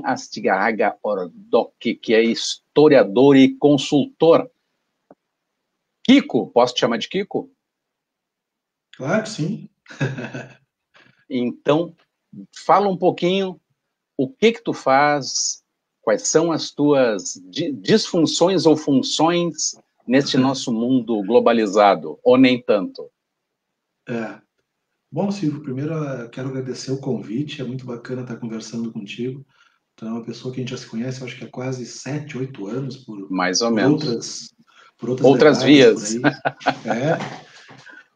Astigarraga Ordoc, que é historiador e consultor. Kiko, posso te chamar de Kiko? Claro que sim. Então, fala um pouquinho o que tu faz, quais são as tuas disfunções ou funções neste nosso mundo globalizado, ou nem tanto. Bom, Silvio, primeiro quero agradecer o convite, é muito bacana estar conversando contigo. Tu é uma pessoa que a gente já se conhece, acho que há quase 7, 8 anos, Mais ou por menos. outras Outras levadas por vias. aí. É.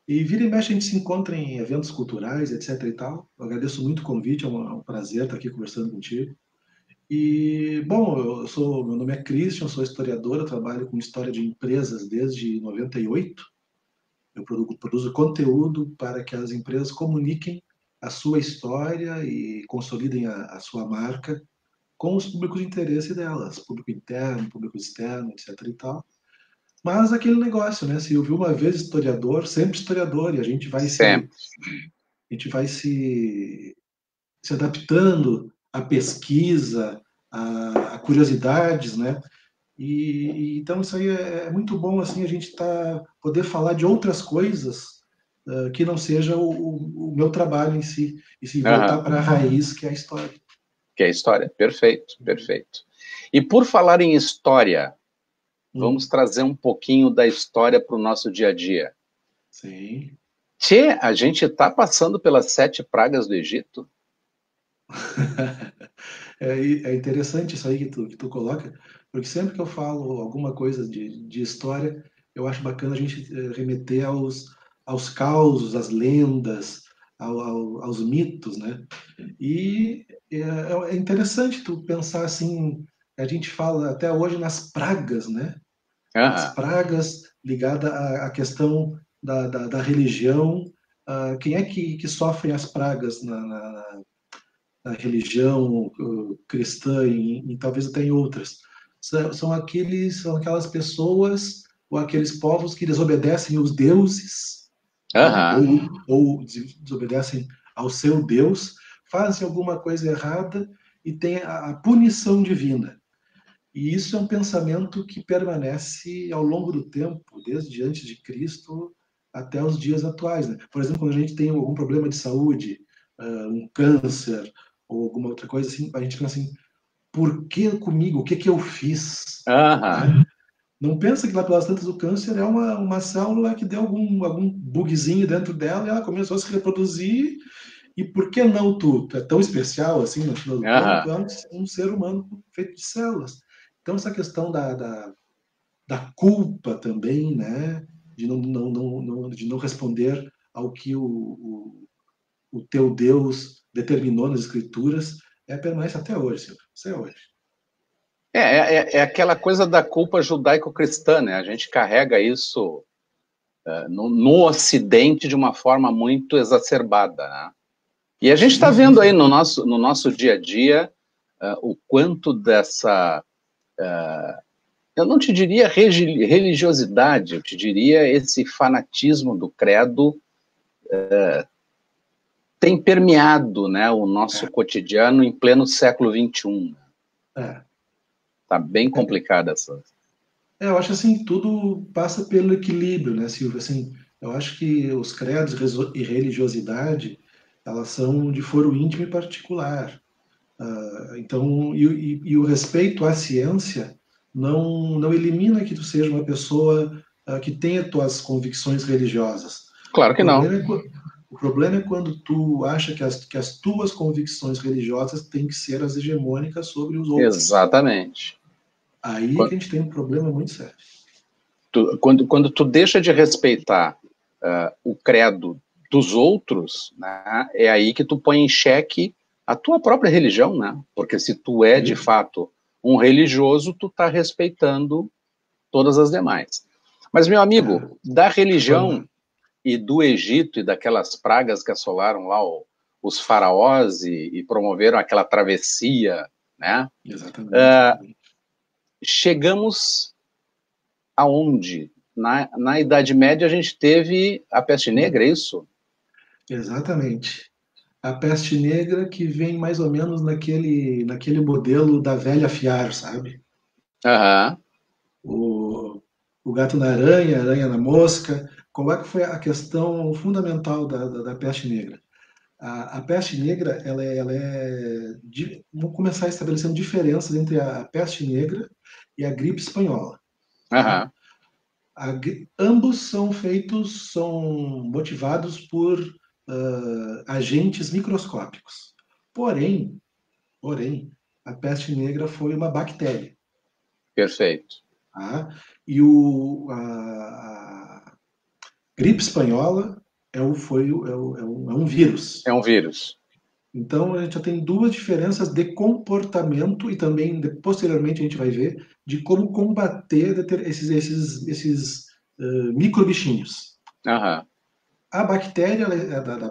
E vira e mexe a gente se encontra em eventos culturais, etc e tal. Eu agradeço muito o convite, é um prazer estar aqui conversando contigo. E, bom, meu nome é Christian, sou historiador, eu trabalho com história de empresas desde 98. Eu produzo conteúdo para que as empresas comuniquem a sua história e consolidem a sua marca com os públicos de interesse delas, público interno, público externo, etc e tal. Mas aquele negócio, né? Se eu vi uma vez historiador, sempre historiador, e Sempre. a gente vai se adaptando à pesquisa, a curiosidades, né? Então isso aí é muito bom assim a gente poder falar de outras coisas que não seja o meu trabalho em si e se voltar Uhum. para a raiz que é a história. Que é a história. Perfeito, perfeito. E por falar em história, vamos trazer um pouquinho da história para o nosso dia a dia. Sim. Tchê, a gente está passando pelas 7 pragas do Egito? É interessante isso aí que tu coloca, porque sempre que eu falo alguma coisa de história, eu acho bacana a gente remeter aos causos, às lendas, aos mitos, né? E é interessante tu pensar assim, a gente fala até hoje nas pragas, né? As Uhum. pragas ligadas à questão da religião. Quem é que sofre as pragas na religião cristã e talvez até em outras? São aquelas pessoas ou aqueles povos que desobedecem os deuses, né? Uhum. Ou desobedecem ao seu Deus, fazem alguma coisa errada e tem a punição divina. E isso é um pensamento que permanece ao longo do tempo, desde antes de Cristo até os dias atuais, né? Por exemplo, quando a gente tem algum problema de saúde, um câncer ou alguma outra coisa assim, a gente pensa assim, por que comigo? O que que eu fiz? Uhum. Né? Não pensa que lá pelas tantas o câncer é uma célula que deu algum bugzinho dentro dela e ela começou a se reproduzir. E por que não tu? Tu é tão especial assim no final do plano? Tu Uhum. é um ser humano feito de células. Então, essa questão da culpa também, né? De não responder ao que o teu Deus determinou nas Escrituras, permanece até hoje, Silvio. Isso é hoje. É aquela coisa da culpa judaico-cristã, né? A gente carrega isso no Ocidente de uma forma muito exacerbada, né? E a gente está Sim, sim, vendo aí sim. no nosso dia a dia o quanto dessa, eu não te diria religiosidade, eu te diria esse fanatismo do credo tem permeado, né, o nosso É, cotidiano em pleno século XXI. é. Está bem complicada essa. Eu acho assim, tudo passa pelo equilíbrio, né, Silvio? Assim, eu acho que os credos e religiosidade, elas são de foro íntimo e particular. Então, e o respeito à ciência não elimina que tu seja uma pessoa que tenha tuas convicções religiosas. Claro O que não. problema é, o problema é quando tu acha que as tuas convicções religiosas têm que ser as hegemônicas sobre os outros. Exatamente. Aí que a gente tem um problema muito sério. Quando tu deixa de respeitar o credo dos outros, né, é aí que tu põe em xeque a tua própria religião, né? Porque se tu é de Isso. fato um religioso, tu está respeitando todas as demais. Mas, meu É, amigo, da vamos lá. religião e do Egito e daquelas pragas que assolaram lá os faraós e promoveram aquela travessia, né? Exatamente, exatamente. Chegamos aonde? Na Idade Média a gente teve a peste negra, é isso? Exatamente. a peste negra que vem mais ou menos naquele modelo da velha Fiar, sabe? Aham. O, o gato na aranha, a aranha na mosca. Qual é que foi a questão fundamental da peste negra? A peste negra, vamos começar estabelecendo diferenças entre a peste negra e a gripe espanhola. Tá? Aham. Ambos são motivados por agentes microscópicos. Porém, a peste negra foi uma bactéria. Perfeito. Tá? E a gripe espanhola é um vírus. É um vírus. Então, a gente já tem duas diferenças de comportamento e também, posteriormente, a gente vai ver de como combater esses microbichinhos. Aham. A bactéria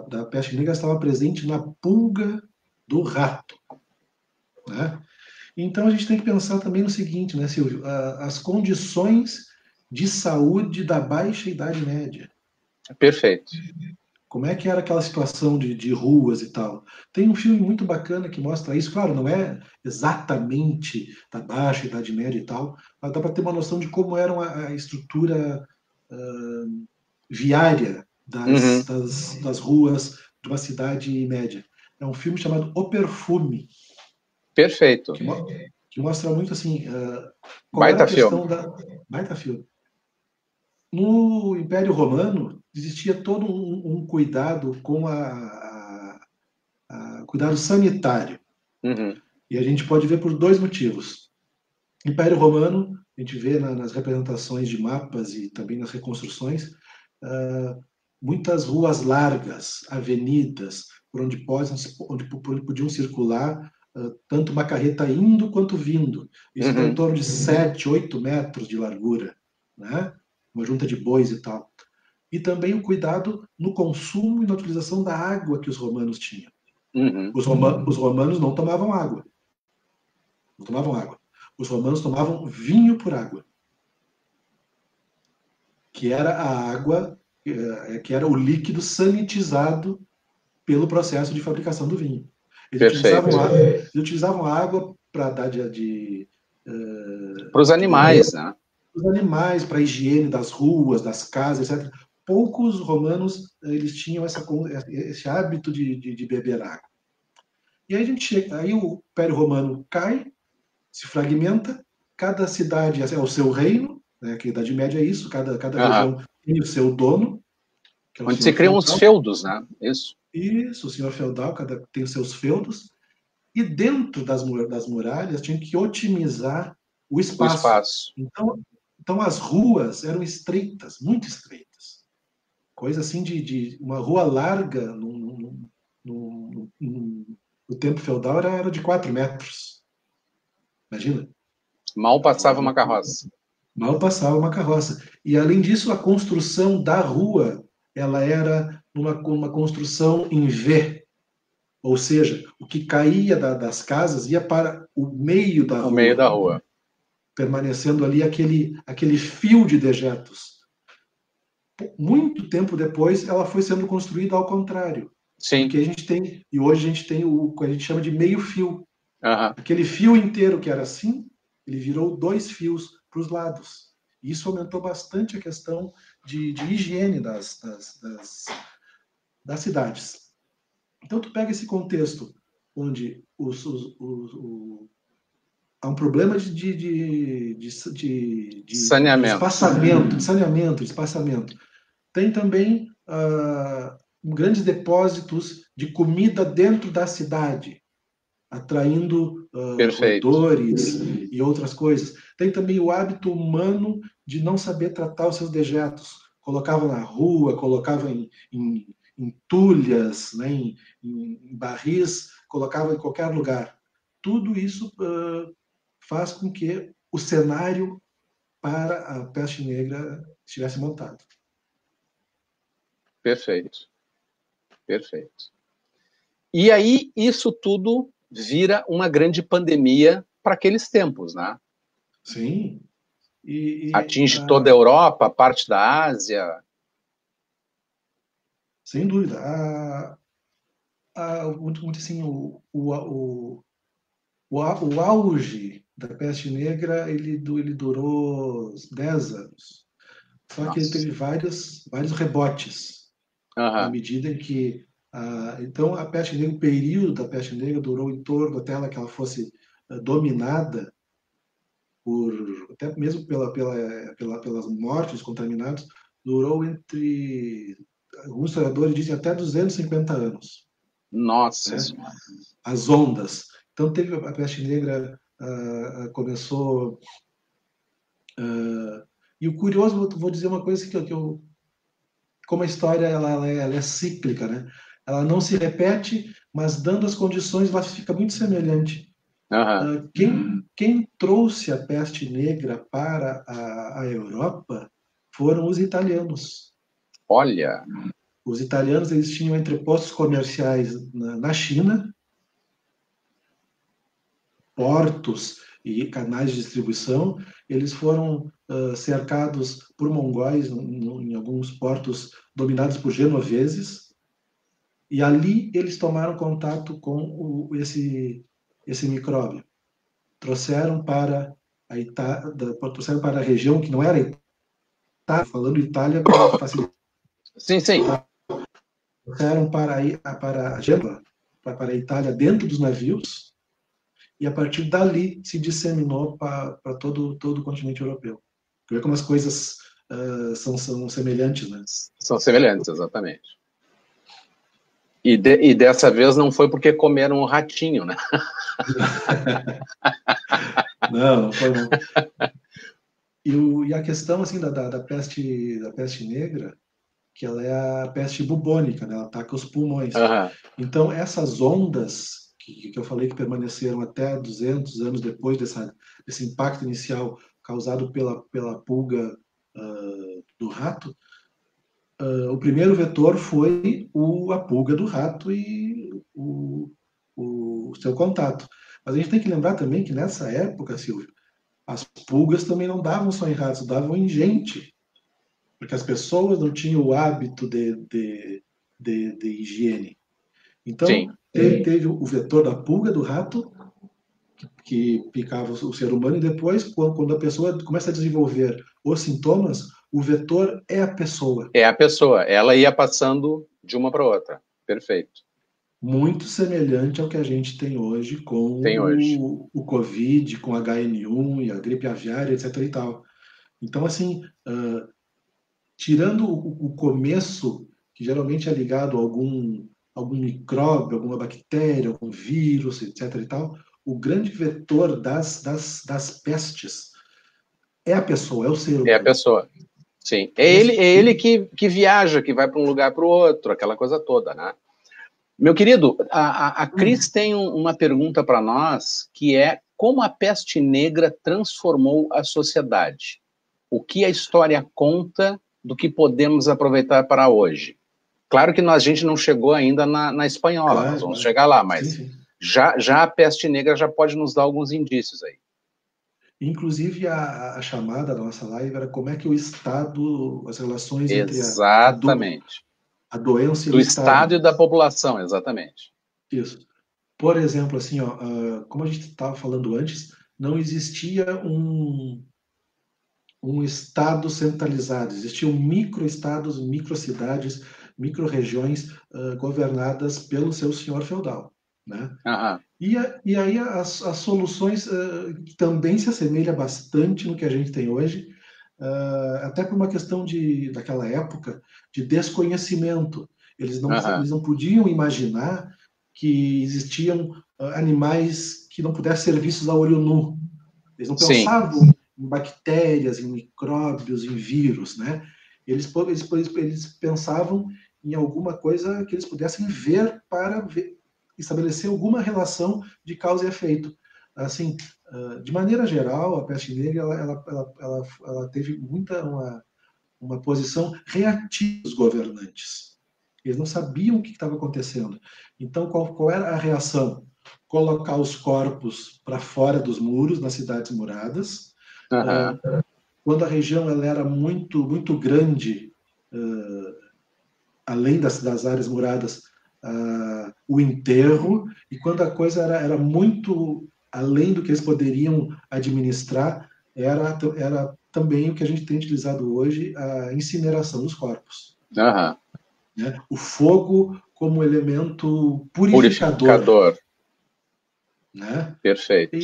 da peste negra estava presente na pulga do rato. Né? Então, a gente tem que pensar também no seguinte, né, Silvio? As condições de saúde da baixa idade média. Perfeito. Como é que era aquela situação de ruas e tal? Tem um filme muito bacana que mostra isso. Claro, não é exatamente da baixa Idade Média e tal, mas dá para ter uma noção de como era a estrutura viária Uhum. das ruas de uma cidade média. É um filme chamado O Perfume, Perfeito. que mostra muito assim qual era a Baita filme. questão da. Baita filme. No Império Romano existia todo um cuidado com cuidado sanitário. Uhum. E a gente pode ver por dois motivos. Império Romano, a gente vê nas representações de mapas e também nas reconstruções, muitas ruas largas, avenidas, por onde podiam circular tanto uma carreta indo quanto vindo. Isso dá em Uhum. torno de 7, 8 metros de largura, né? Uma junta de bois e tal. E também o cuidado no consumo e na utilização da água que os romanos tinham. Uhum. Os romanos não tomavam água. Não tomavam água. Os romanos tomavam vinho por água, que era a água, que era o líquido sanitizado pelo processo de fabricação do vinho. Perfeito. Eles utilizavam a água para dar Para os de beber animais, né? para os animais, para a higiene das ruas, das casas, etc. Poucos romanos eles tinham esse hábito de beber água. E aí aí o Império Romano cai, se fragmenta, cada cidade é o seu reino, né, que a Idade Média é isso, cada Aham. região tem o seu dono, que é o Onde se senhor criam os feudal. feudos, né? Isso. Isso, o senhor feudal, cada tem os seus feudos. E dentro das muralhas tinha que otimizar o O espaço. espaço. Então as ruas eram estreitas, muito estreitas. Coisa assim de uma rua larga no tempo feudal era de 4 metros. Imagina. Mal passava uma carroça. Mal passava uma carroça. E, além disso, a construção da rua ela era uma construção em V, ou seja, o que caía das casas ia para o meio da O meio rua, da rua. permanecendo ali aquele fio de dejetos. Muito tempo depois, ela foi sendo construída ao contrário. Sim. E hoje a gente tem o que a gente chama de meio fio. Uhum. Aquele fio inteiro que era assim, ele virou 2 fios para os lados. E isso aumentou bastante a questão de higiene das cidades. Então, tu pega esse contexto onde há um problema de Saneamento. espaçamento, de saneamento, de espaçamento. Tem também grandes depósitos de comida dentro da cidade, atraindo Perfeito. roedores e outras coisas. Tem também o hábito humano de não saber tratar os seus dejetos. Colocava na rua, colocava em entulhas, né, em barris, colocava em qualquer lugar. Tudo isso faz com que o cenário para a peste negra estivesse montado. Perfeito. Perfeito. E aí, isso tudo vira uma grande pandemia para aqueles tempos, né? Sim. Atinge toda a Europa, parte da Ásia. Sem dúvida. muito assim, o auge da peste negra, ele durou 10 anos. Só que ele Nossa. teve vários rebotes, na Aham. medida em que... então, a peste negra, o período da peste negra durou em torno, até que ela fosse dominada, até mesmo pelas mortes contaminados, durou entre... Alguns historiadores dizem até 250 anos, Nossa né? Senhora. As ondas. Então, teve a peste negra, começou... e o curioso, vou dizer uma coisa que eu... Como a história ela é cíclica, né? Ela não se repete, mas dando as condições, ela fica muito semelhante. Aham. Quem trouxe a peste negra para a Europa foram os italianos. Olha. Os italianos, eles tinham entrepostos comerciais na China, portos e canais de distribuição. Eles foram cercados por mongóis em alguns portos dominados por genoveses, e ali eles tomaram contato com esse micróbio. Trouxeram para trouxeram para a região que não era Itália, falando Itália para facilitar. Sim, sim. Trouxeram para Gênova, para a Itália, dentro dos navios, e a partir dali se disseminou para todo o continente europeu. Vê como as coisas são semelhantes, né? São semelhantes, exatamente. E dessa vez não foi porque comeram um ratinho, né? Não foi não. E a questão assim da peste negra, que ela é a peste bubônica, né? Ela ataca os pulmões. Uhum. Então, essas ondas que eu falei que permaneceram até 200 anos depois desse impacto inicial causado pela pulga do rato, o primeiro vetor foi a pulga do rato e o seu contato. Mas a gente tem que lembrar também que nessa época, Silvio, as pulgas também não davam só em ratos, davam em gente, porque as pessoas não tinham o hábito de higiene. Então, Sim. teve o vetor da pulga do rato, que picava o ser humano, e depois, quando a pessoa começa a desenvolver os sintomas, o vetor é a pessoa. É a pessoa. Ela ia passando de uma para outra. Perfeito. Muito semelhante ao que a gente tem hoje com Tem hoje. o Covid, com HN1 e a gripe aviária, etc. e tal. Então, assim, tirando o começo, que geralmente é ligado a algum micróbio, alguma bactéria, algum vírus, etc. e tal, o grande vetor das pestes é a pessoa, é o ser É a humano. pessoa. Sim. É ele que viaja, que vai para um lugar para o outro, aquela coisa toda, né? Meu querido, a Cris tem uma pergunta para nós, que é como a peste negra transformou a sociedade? O que a história conta do que podemos aproveitar para hoje? Claro que a gente não chegou ainda na espanhola, Claro, nós vamos claro. chegar lá, Sim, mas sim. já a peste negra já pode nos dar alguns indícios aí. Inclusive, a chamada da nossa live era como é que o Estado, as relações entre Exatamente. a doença e Do o Estado. Estado e da população, exatamente. Isso. Por exemplo, assim, como a gente estava falando antes, não existia um Estado centralizado, existiam microestados, microcidades, micro-regiões governadas pelo seu senhor feudal, né? Aham. E aí as soluções também se assemelham bastante no que a gente tem hoje, até por uma questão daquela época de desconhecimento. Eles não podiam imaginar que existiam animais que não pudessem ser vistos a olho nu. Eles não Sim. pensavam em bactérias, em micróbios, em vírus, né? Eles pensavam em alguma coisa que eles pudessem ver para estabelecer alguma relação de causa e efeito. Assim, de maneira geral, a peste negra ela teve uma posição reativa dos governantes. Eles não sabiam o que estava acontecendo. Então, qual era a reação? Colocar os corpos para fora dos muros, nas cidades muradas. Quando a região ela era muito, muito grande, além das áreas muradas, o enterro, e quando a coisa era muito além do que eles poderiam administrar, era também o que a gente tem utilizado hoje, a incineração dos corpos. Aham. Né? O fogo como elemento purificador. Purificador. Né? Perfeito.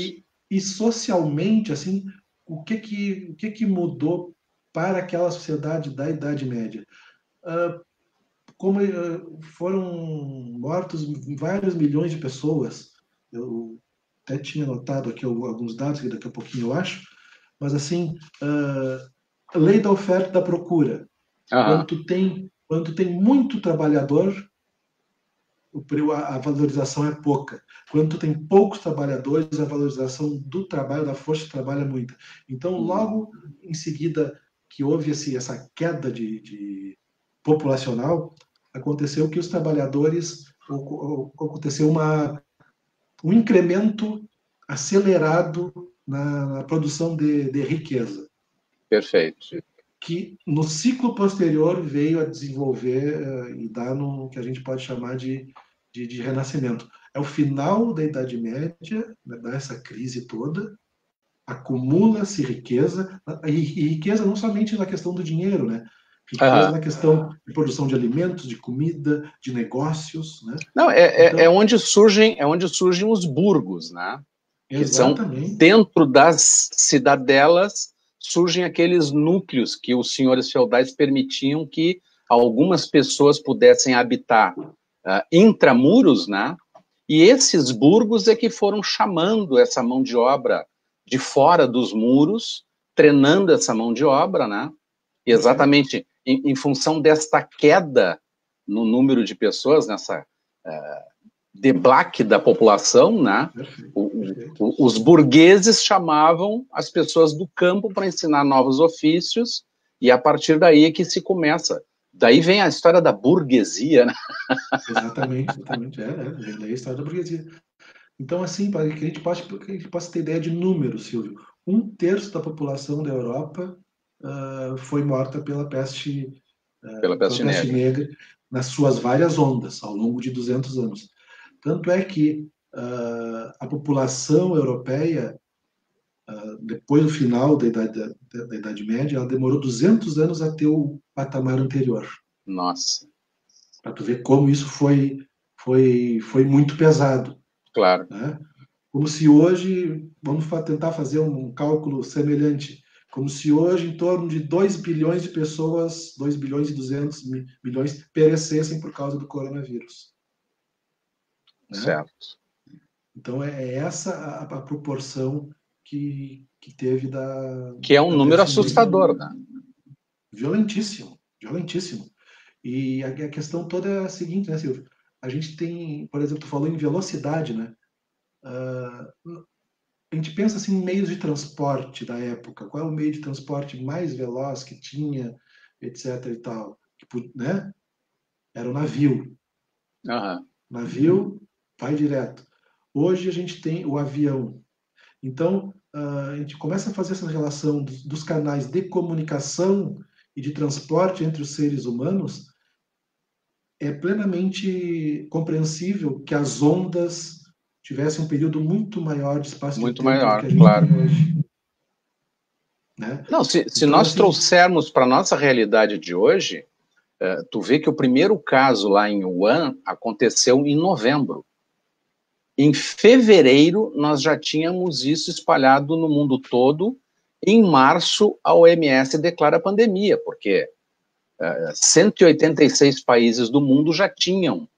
E socialmente, assim, o que mudou para aquela sociedade da Idade Média? Como foram mortos vários milhões de pessoas, eu até tinha notado aqui alguns dados, que daqui a pouquinho eu acho, mas assim, a lei da oferta e da procura. Aham. Quando tu tem muito trabalhador, a valorização é pouca. Quando tu tem poucos trabalhadores, a valorização do trabalho, da força de trabalho é muita. Então, logo em seguida que houve essa queda de populacional, aconteceu que os trabalhadores, aconteceu um incremento acelerado na produção de riqueza. Perfeito. Que no ciclo posterior veio a desenvolver e dar no que a gente pode chamar de renascimento. É o final da Idade Média, né, dessa crise toda, acumula-se riqueza, e riqueza não somente na questão do dinheiro, né? Riqueza Aham. na questão de produção de alimentos, de comida, de negócios, né? Não, Então, onde surgem os burgos, né? Que são exatamente. dentro das cidadelas, surgem aqueles núcleos que os senhores feudais permitiam que algumas pessoas pudessem habitar intramuros, né? E esses burgos é que foram chamando essa mão de obra de fora dos muros, treinando essa mão de obra, né? E exatamente em função desta queda no número de pessoas, nessa deblaque da população, né? Os burgueses chamavam as pessoas do campo para ensinar novos ofícios, e a partir daí é que se começa. Daí vem a história da burguesia, né? Exatamente. Vem daí a história da burguesia. Então, assim, para que a gente possa ter ideia de números, Silvio, 1/3 da população da Europa foi morta pela peste negra nas suas várias ondas, ao longo de 200 anos. Tanto é que a população europeia, depois do final da Idade Média, ela demorou 200 anos a ter o patamar anterior. Nossa. Para tu ver como isso foi muito pesado. Claro. Né? Como se hoje, vamos tentar fazer um cálculo semelhante, como se hoje em torno de 2 bilhões de pessoas, 2 bilhões e 200 milhões, perecessem por causa do coronavírus. Né? Certo. Então, é essa a proporção que teve da... Que é um número assustador, né? Violentíssimo, violentíssimo. E a questão toda é a seguinte, né, Silvio? A gente tem, por exemplo, tu falou em velocidade, né? A gente pensa assim em meios de transporte da época. Qual é o meio de transporte mais veloz que tinha, etc. e tal? Né? Era o navio. Uhum. Navio vai direto. Hoje a gente tem o avião. Então, a gente começa a fazer essa relação dos canais de comunicação e de transporte entre os seres humanos. É plenamente compreensível que as ondas tivessem um período muito maior de espaço de tempo do que a gente tem hoje. Né? Não, se Então, nós assim, trouxermos para a nossa realidade de hoje, tu vê que o primeiro caso lá em Wuhan aconteceu em novembro. Em fevereiro, nós já tínhamos isso espalhado no mundo todo. Em março, a OMS declara pandemia, porque 186 países do mundo já tinham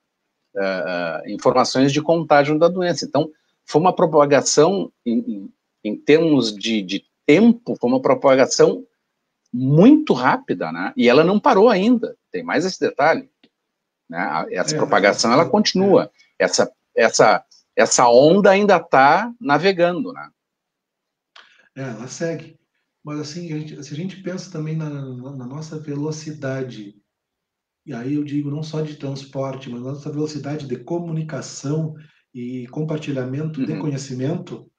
informações de contágio da doença. Então, foi uma propagação, em termos de tempo, foi uma propagação muito rápida, né? E ela não parou ainda. Tem mais esse detalhe. Né? Essa propagação, ela continua. Essa onda ainda está navegando, né? Ela segue. Mas, assim, se a gente pensa também na nossa velocidade, e aí eu digo não só de transporte, mas na nossa velocidade de comunicação e compartilhamento de conhecimento,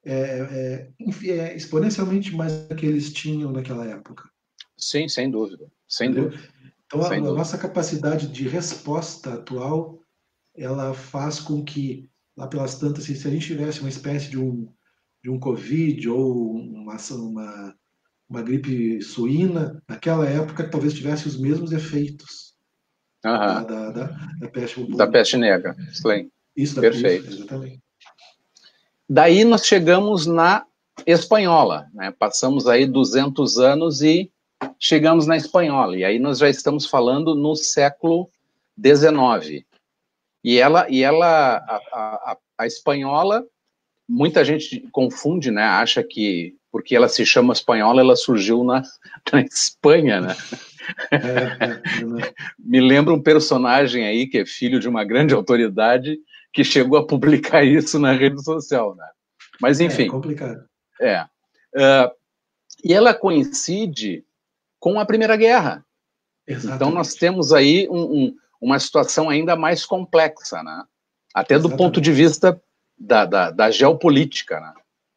é exponencialmente mais do que eles tinham naquela época. Sim, sem dúvida. Sem Entendeu? dúvida. Então, a sem dúvida. nossa capacidade de resposta atual, ela faz com que, lá pelas tantas, se a gente tivesse uma espécie de um Covid ou uma gripe suína, naquela época talvez tivesse os mesmos efeitos Aham. da peste Da bubônica. peste negra, Slane. Isso, Perfeito. exatamente. Daí nós chegamos na espanhola, né? Passamos aí 200 anos e chegamos na espanhola. E aí nós já estamos falando no século XIX. E a espanhola, muita gente confunde, né? Acha que porque ela se chama espanhola, ela surgiu na Espanha, né? Me lembra um personagem aí que é filho de uma grande autoridade que chegou a publicar isso na rede social, né? Mas enfim. É complicado. E ela coincide com a Primeira Guerra. Exatamente. Então nós temos aí uma situação ainda mais complexa, né? Até do ponto de vista da geopolítica, né?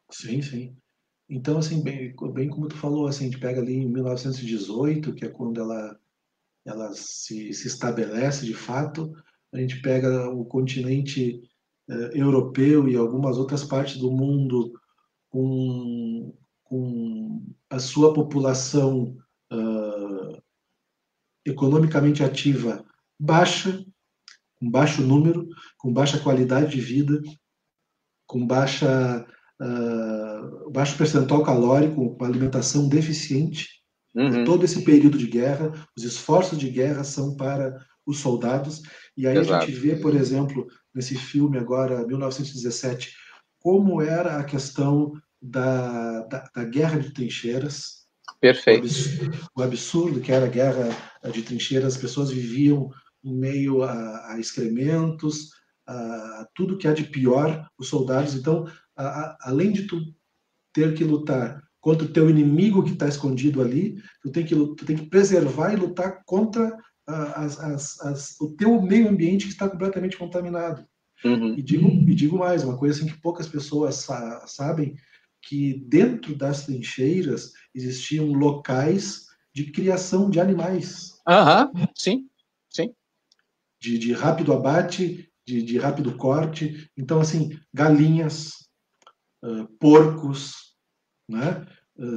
Sim, sim. Então, assim, bem como tu falou, assim, a gente pega ali em 1918, que é quando ela se estabelece de fato, a gente pega o continente europeu e algumas outras partes do mundo com a sua população economicamente ativa baixa, com baixo número, com baixa qualidade de vida, com baixo percentual calórico, com alimentação deficiente. Uhum. Todo esse período de guerra, os esforços de guerra são para os soldados. E aí Exato. a gente vê, por exemplo, nesse filme agora, 1917, como era a questão da guerra de trincheiras. Perfeito. O absurdo que era a guerra de trincheiras, as pessoas viviam em meio a excrementos, a tudo que há de pior, os soldados. Então, além de tu ter que lutar contra o teu inimigo que está escondido ali, tu tem que preservar e lutar contra o teu meio ambiente que está completamente contaminado. Uhum. E digo mais, uma coisa assim que poucas pessoas sabem, que dentro das trincheiras existiam locais de criação de animais. Sim, sim. De rápido abate, de rápido corte. Então, assim, galinhas, porcos, né?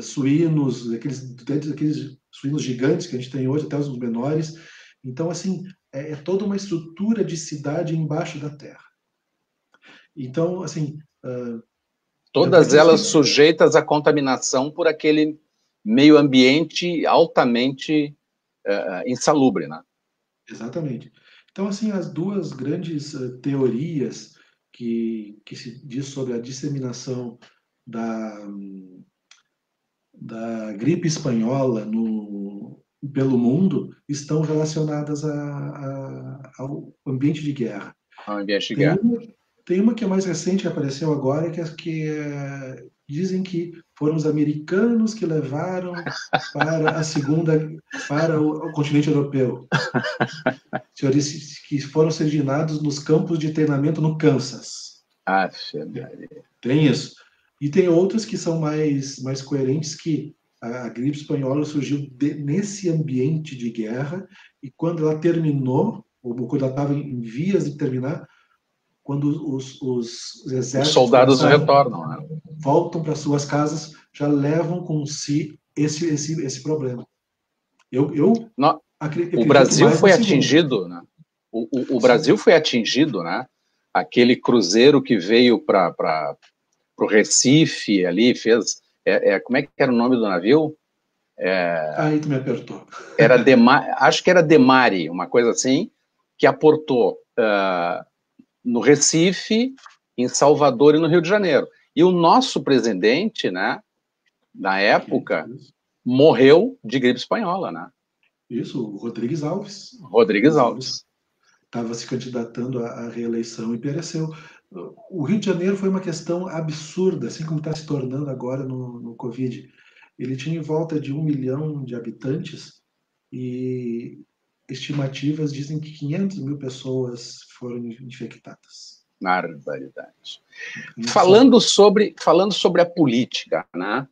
Suínos, aqueles suínos gigantes que a gente tem hoje, até os menores. Então, assim, é toda uma estrutura de cidade embaixo da terra. Então, assim... todas elas sujeitas à contaminação por aquele meio ambiente altamente insalubre, né? Exatamente. Então, assim, as duas grandes teorias que se diz sobre a disseminação da gripe espanhola pelo mundo estão relacionadas ao ambiente de guerra. Ao ambiente de guerra. Tem uma que é mais recente, que apareceu agora, dizem que foram os americanos que levaram para o continente europeu. Senhores que foram originados nos campos de treinamento no Kansas. Tem isso. E tem outras que são mais coerentes, que a gripe espanhola surgiu nesse ambiente de guerra, e quando ela terminou, ou quando ela estava em vias de terminar, quando os exércitos... Os soldados retornam, né? Voltam para suas casas, já levam com si esse problema. O Brasil foi atingido, né? O Brasil foi atingido, né? Aquele cruzeiro que veio para o Recife ali, fez... como é que era o nome do navio? Aí tu me apertou. Acho que era Demare, uma coisa assim, que aportou no Recife, em Salvador e no Rio de Janeiro. E o nosso presidente, né, na época, morreu de gripe espanhola, né? Isso, o Rodrigues Alves. Rodrigues Alves. Estava se candidatando à reeleição e pereceu. O Rio de Janeiro foi uma questão absurda, assim como está se tornando agora no Covid. Ele tinha em volta de 1 milhão de habitantes e estimativas dizem que 500 mil pessoas foram infectadas. Barbaridade. Falando sobre a política, né?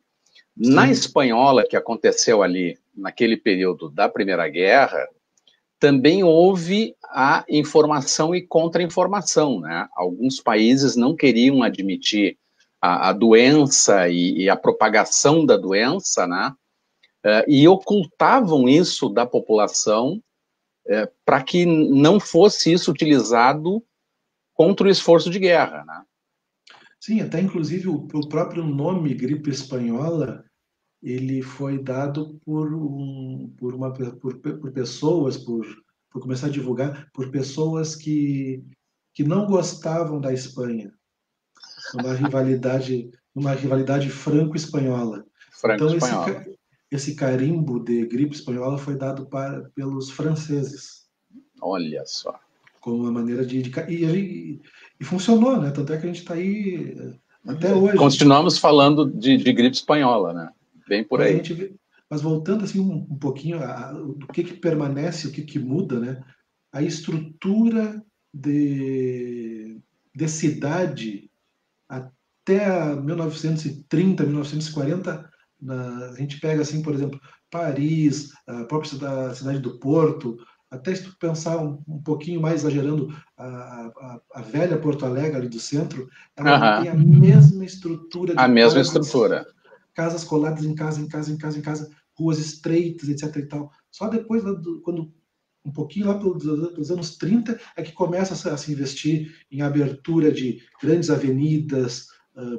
Na espanhola, que aconteceu ali naquele período da Primeira Guerra, também houve a informação e contra-informação, né? Alguns países não queriam admitir a doença e a propagação da doença, né? E ocultavam isso da população para que não fosse isso utilizado contra o esforço de guerra, né? Sim, até inclusive o próprio nome gripe espanhola, ele foi dado por pessoas, por começar a divulgar, por pessoas que não gostavam da Espanha, numa rivalidade franco-espanhola. Então Franco-espanhola. esse carimbo de gripe espanhola foi dado pelos franceses. Olha só. Como uma maneira e funcionou, né? Tanto é que a gente está aí até hoje. Continuamos falando de gripe espanhola, né? Bem por aí. Mas voltando assim um pouquinho do que permanece, o que muda, né? A estrutura de cidade até 1930, 1940, a gente pega assim, por exemplo, Paris, a própria cidade do Porto, até se tu pensar um pouquinho mais exagerando, a velha Porto Alegre ali do centro, ela mantém a mesma estrutura de casas coladas em casa, ruas estreitas, etc. e tal. Só depois, quando um pouquinho lá pelos anos 30, é que começa a se investir em abertura de grandes avenidas,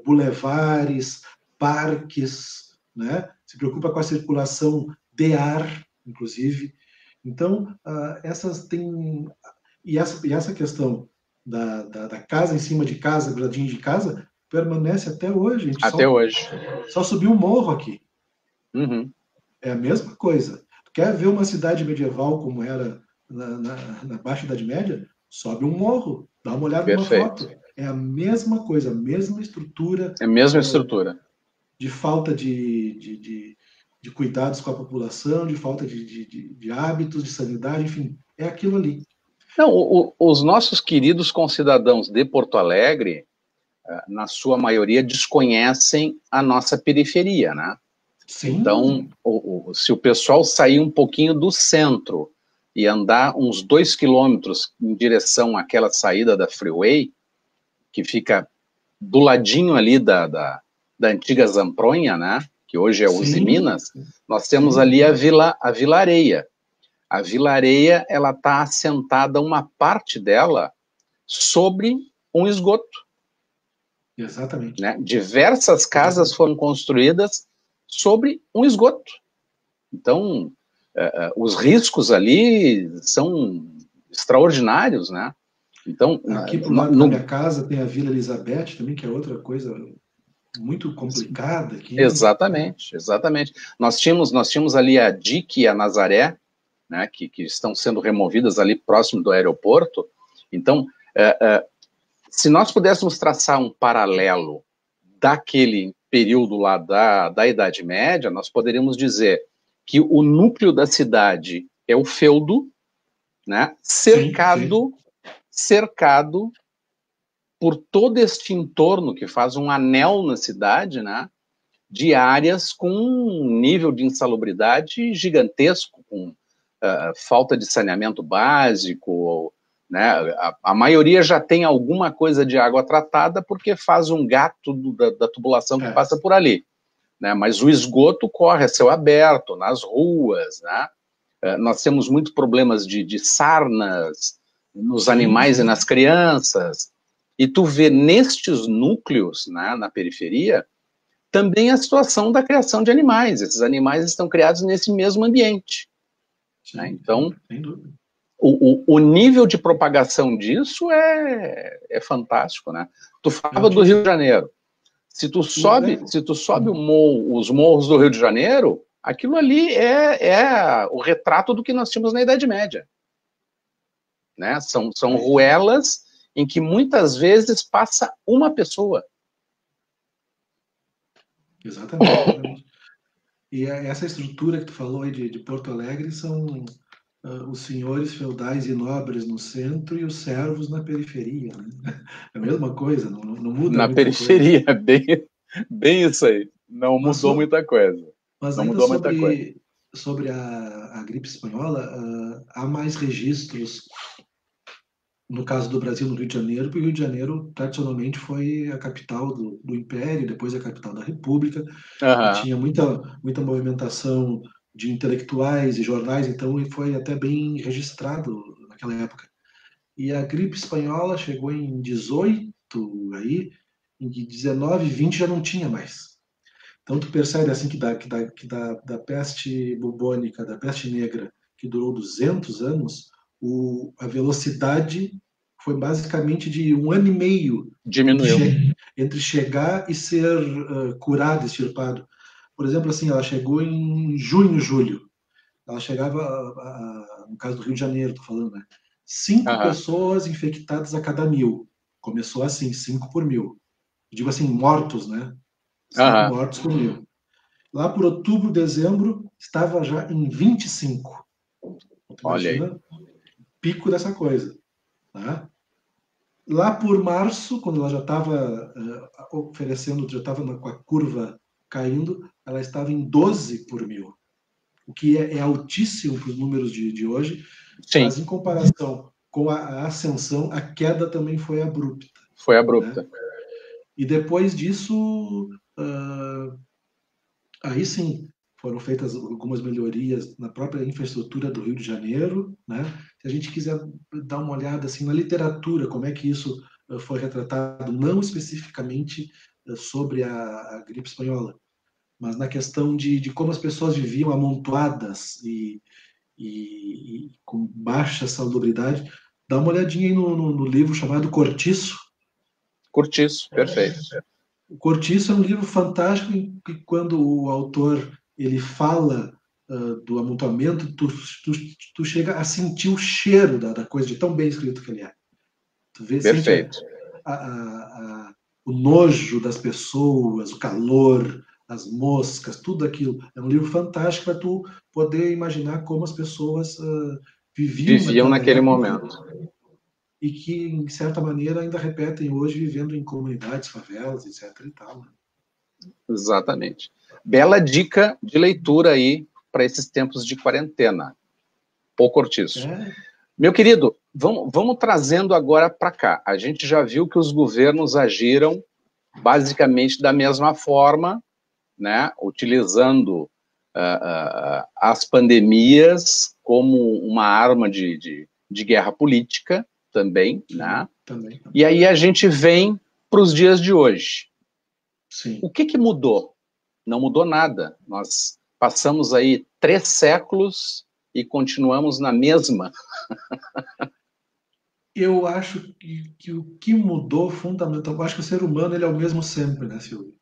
bulevares, parques, né? Se preocupa com a circulação de ar, inclusive. Então, essa questão da casa em cima de casa, gradinho de casa, permanece até hoje. Hoje. Só subiu um morro aqui. Uhum. É a mesma coisa. Quer ver uma cidade medieval como era na Baixa Idade Média? Sobe um morro, dá uma olhada numa foto. É a mesma coisa, a mesma estrutura. É a mesma estrutura. De falta de cuidados com a população, de falta de hábitos, de sanidade, enfim, é aquilo ali. Não, os nossos queridos concidadãos de Porto Alegre, na sua maioria, desconhecem a nossa periferia, né? Sim. Então, se o pessoal sair um pouquinho do centro e andar uns 2 quilômetros em direção àquela saída da Freeway, que fica do ladinho ali da antiga Zampronha, né? Que hoje é Uzi Minas, nós temos ali a Vila Areia. A Vila Areia, ela está assentada, uma parte dela, sobre um esgoto. Exatamente. Né? Diversas casas foram construídas sobre um esgoto. Então, os riscos ali são extraordinários, né? Então, aqui pro lado da minha casa tem a Vila Elizabeth também, que é outra coisa muito complicada aqui. Exatamente. Nós tínhamos ali a DIC e a Nazaré, né, que estão sendo removidas ali próximo do aeroporto. Então, se nós pudéssemos traçar um paralelo daquele período lá da Idade Média, nós poderíamos dizer que o núcleo da cidade é o feudo, né, cercado por todo este entorno que faz um anel na cidade, né, de áreas com um nível de insalubridade gigantesco, com falta de saneamento básico, né, a maioria já tem alguma coisa de água tratada porque faz um gato da tubulação que passa por ali, né, mas o esgoto corre a céu aberto, nas ruas, né, nós temos muitos problemas de sarnas nos animais e nas crianças, e tu vê nestes núcleos, né, na periferia, também a situação da criação de animais. Esses animais estão criados nesse mesmo ambiente. Sim, né? Então, o nível de propagação disso é fantástico, né? Tu falava do Rio de Janeiro. Se tu sobe os morros do Rio de Janeiro, aquilo ali é o retrato do que nós tínhamos na Idade Média. Né? São ruelas em que muitas vezes passa uma pessoa. Exatamente. E essa estrutura que tu falou aí de Porto Alegre são os senhores feudais e nobres no centro e os servos na periferia. Né? É a mesma coisa, não muda na muita periferia, coisa. Bem isso aí. Não mudou muita coisa. Mas ainda sobre a gripe espanhola, há mais registros, no caso do Brasil, no Rio de Janeiro, porque o Rio de Janeiro, tradicionalmente, foi a capital do Império, depois a capital da República, e Aham. tinha muita movimentação de intelectuais e jornais, então foi até bem registrado naquela época. E a gripe espanhola chegou em 18, aí, em 19, 20 já não tinha mais. Então tu percebe assim da peste bubônica, da peste negra, que durou 200 anos, a velocidade foi basicamente de 1 ano e meio Diminuiu. entre chegar e ser curado, extirpado. Por exemplo, assim, ela chegou em junho, julho. Ela chegava, no caso do Rio de Janeiro, estou falando, né? 5 Aham. pessoas infectadas a cada 1.000. Começou assim, 5 por 1.000. Digo assim, mortos, né? 5 Aham. mortos por 1.000. Lá por outubro, dezembro, estava já em 25. Tu Olha aí. imagina o pico dessa coisa. Tá? Lá por março, quando ela já estava oferecendo, já estava com a curva caindo, ela estava em 12 por 1.000, o que é altíssimo para os números de hoje, Sim, mas em comparação com a ascensão, a queda também foi abrupta. foi Né? abrupta. E depois disso, aí sim, foram feitas algumas melhorias na própria infraestrutura do Rio de Janeiro, né? Se a gente quiser dar uma olhada assim na literatura, como é que isso foi retratado, não especificamente sobre a gripe espanhola, mas na questão de como as pessoas viviam amontoadas e com baixa salubridade, dá uma olhadinha aí no livro chamado Cortiço. Cortiço, perfeito. O Cortiço é um livro fantástico que quando o autor ele fala do amontoamento, tu chega a sentir o cheiro da coisa, de tão bem escrito que ele é. Tu vê, sente Perfeito. o nojo das pessoas, o calor, as moscas, tudo aquilo. É um livro fantástico para tu poder imaginar como as pessoas viviam Viviam naquela naquele época momento. e que, em certa maneira, ainda repetem hoje, vivendo em comunidades, favelas, etc. e tal. Né? Exatamente. Bela dica de leitura aí para esses tempos de quarentena. O Cortiço. É, Meu querido, vamos trazendo agora para cá. A gente já viu que os governos agiram basicamente da mesma forma, né, utilizando as pandemias como uma arma de guerra política também, né? sim, também. E aí a gente vem para os dias de hoje. O Sim. que mudou? Não mudou nada. Nós passamos aí 3 séculos e continuamos na mesma. Eu acho que o que mudou fundamental, eu acho que o ser humano ele é o mesmo sempre, né, Silvio?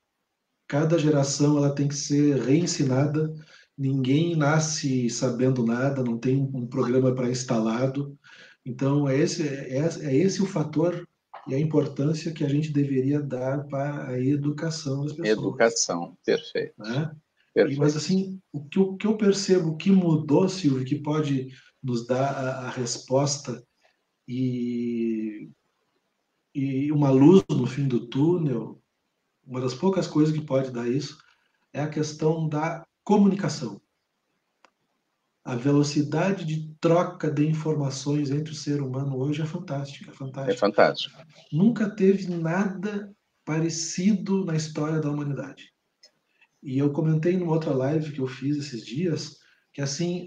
Cada geração ela tem que ser reensinada. Ninguém nasce sabendo nada, não tem um programa pré-instalado. Então, é esse o fator e a importância que a gente deveria dar para a educação das pessoas. Educação, perfeito, Né? Mas, perfeito. assim, o que eu percebo que mudou, Silvio, que pode nos dar a resposta e, e uma luz no fim do túnel, uma das poucas coisas que pode dar isso, é a questão da comunicação. A velocidade de troca de informações entre o ser humano hoje é fantástica, é É fantástica. fantástico. Nunca teve nada parecido na história da humanidade. E eu comentei numa outra live que eu fiz esses dias, que assim,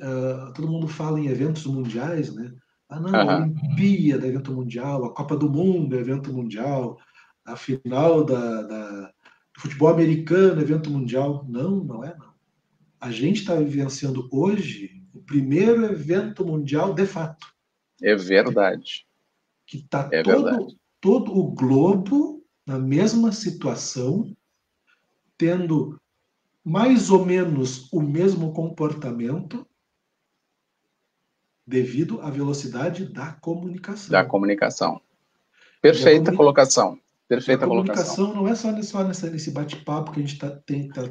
todo mundo fala em eventos mundiais, né? Ah, não, a Aham. Olimpíada é evento mundial, a Copa do Mundo é evento mundial, a final do futebol americano é evento mundial. Não, não é não. A gente está vivenciando hoje o primeiro evento mundial de fato, É verdade. que está É verdade. todo o globo na mesma situação, tendo mais ou menos o mesmo comportamento devido à velocidade da Da comunicação. comunicação. E a, Perfeita comuni colocação. e a Perfeita colocação. comunicação não é só nesse bate-papo que a gente tá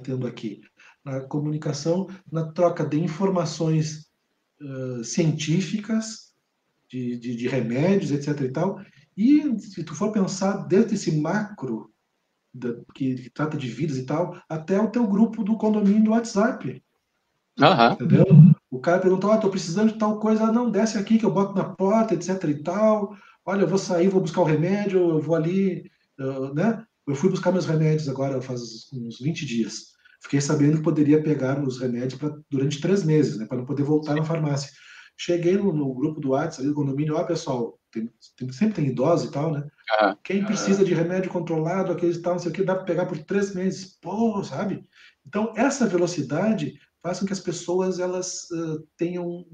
tendo aqui. Na comunicação, na troca de informações científicas, de remédios, etc. e tal. E se tu for pensar desde esse macro que trata de vidas e tal, até o teu grupo do condomínio do WhatsApp. Aham. Entendeu? O cara perguntou, tô precisando de tal coisa, não, desce aqui que eu boto na porta, etc e tal. Olha, eu vou sair, vou buscar o remédio, eu vou ali, né? Eu fui buscar meus remédios agora faz uns 20 dias. Fiquei sabendo que poderia pegar os remédios durante 3 meses, né? Para não poder voltar na farmácia. Cheguei no grupo do WhatsApp, ali do condomínio, ó, pessoal, sempre tem idosos e tal, né? Aham. Quem precisa de remédio controlado, aqueles tal, não sei o que, dá para pegar por 3 meses. Pô, sabe? Então, essa velocidade faz com que as pessoas elas tenham